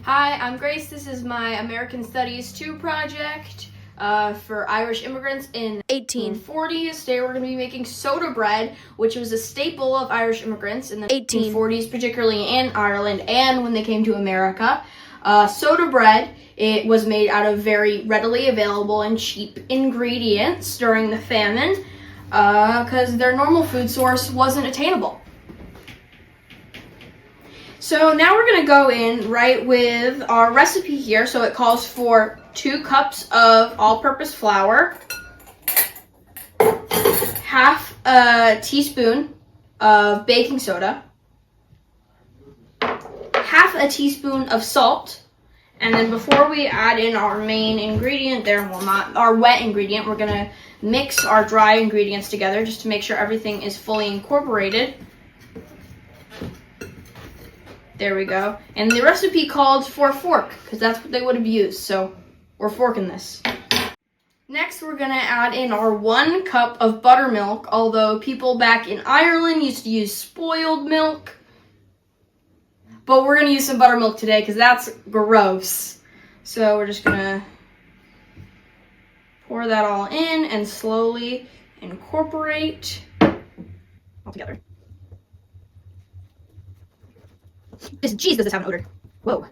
Hi, I'm Grace. This is my American Studies 2 project for Irish immigrants in the 1840s. Today we're going to be making soda bread, which was a staple of Irish immigrants in the 1840s, particularly in Ireland and when they came to America. Soda bread, it was made out of very readily available and cheap ingredients during the famine because their normal food source wasn't attainable. So now we're going to go in right with our recipe here. So it calls for 2 cups of all-purpose flour, half a teaspoon of baking soda, half a teaspoon of salt, and then before we add in our main ingredient there, well, not our wet ingredient, we're going to mix our dry ingredients together just to make sure everything is fully incorporated. There we go. And the recipe called for a fork, because that's what they would have used, so we're forking this. Next, we're going to add in our 1 cup of buttermilk, although people back in Ireland used to use spoiled milk. But we're going to use some buttermilk today, because that's gross. So we're just going to pour that all in and slowly incorporate all together. Jeez, does this have an odor? Whoa.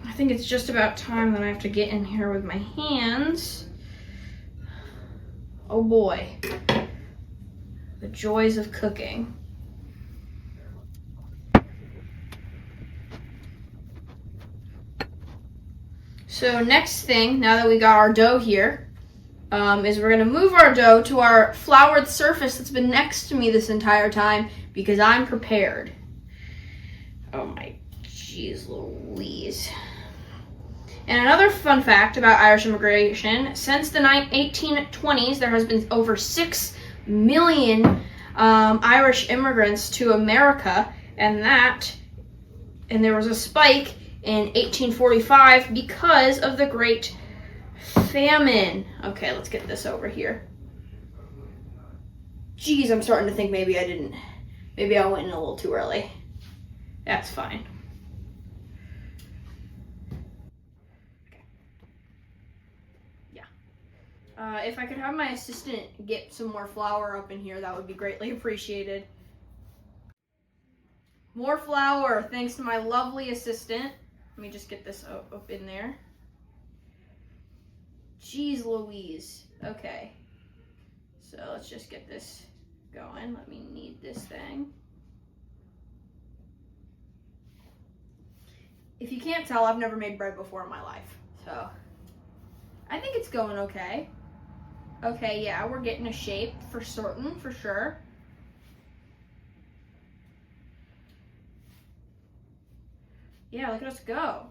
I think it's just about time that I have to get in here with my hands. Oh boy. The joys of cooking. So next thing, now that we got our dough here, is we're going to move our dough to our floured surface that's been next to me this entire time because I'm prepared. Oh my jeez Louise. And another fun fact about Irish immigration, since the 1820s, there has been over 6 million Irish immigrants to America, and there was a spike in 1845 because of the Great Famine. Okay, let's get this over here. Jeez, I'm starting to think maybe I went in a little too early. That's fine. Okay. Yeah. If I could have my assistant get some more flour up in here, that would be greatly appreciated. More flour, thanks to my lovely assistant. Let me just get this up in there. Jeez Louise. Okay. So let's just get this going. Let me knead this thing. If you can't tell, I've never made bread before in my life. So I think it's going okay. Okay, yeah, we're getting a shape for certain, for sure. Yeah, look at us go.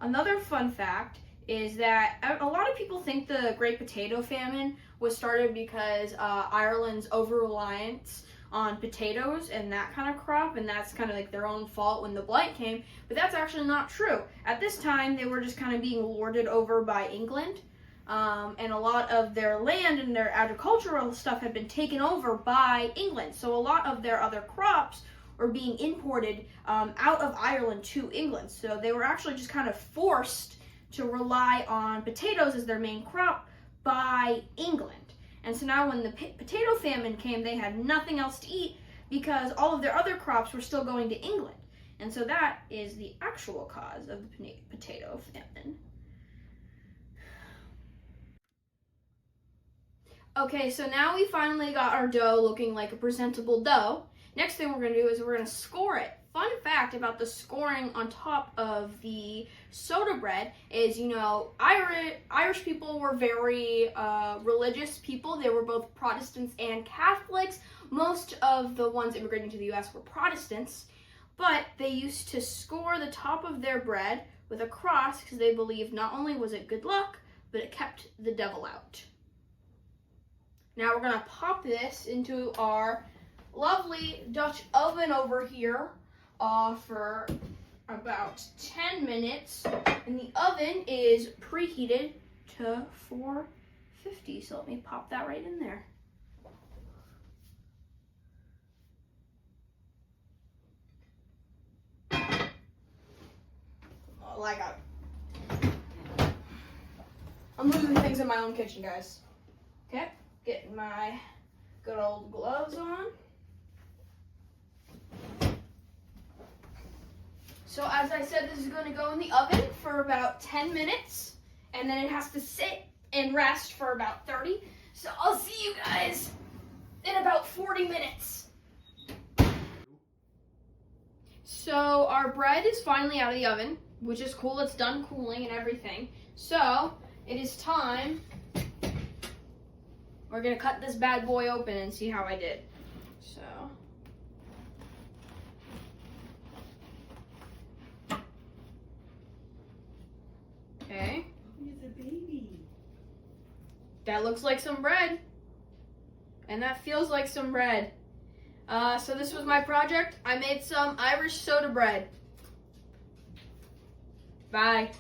Another fun fact is that a lot of people think the Great Potato Famine was started because Ireland's over-reliance on potatoes and that kind of crop, and that's kind of like their own fault when the blight came, but that's actually not true. At this time, they were just kind of being lorded over by England, and a lot of their land and their agricultural stuff had been taken over by England, so a lot of their other crops were being imported out of Ireland to England, so they were actually just kind of forced to rely on potatoes as their main crop by England. And so now when the potato famine came, they had nothing else to eat because all of their other crops were still going to England. And so that is the actual cause of the potato famine. Okay, so now we finally got our dough looking like a presentable dough. Next thing we're going to do is we're going to score it. Fun fact about the scoring on top of the soda bread is, you know, Irish people were very religious people. They were both Protestants and Catholics. Most of the ones immigrating to the U.S. were Protestants, but they used to score the top of their bread with a cross because they believed not only was it good luck, but it kept the devil out. Now we're going to pop this into our lovely Dutch oven over here for about 10 minutes, and the oven is preheated to 450. 50, so let me pop that right in there. like I'm losing things in my own kitchen, guys. Okay, getting my good old gloves on. So as I said, this is going to go in the oven for about 10 minutes, and then it has to sit and rest for about 30. So I'll see you guys in about 40 minutes. So our bread is finally out of the oven, which is cool. It's done cooling and everything. So it is time. We're going to cut this bad boy open and see how I did. So. Okay. He's a baby. That looks like some bread. And that feels like some bread. So this was my project. I made some Irish soda bread. Bye.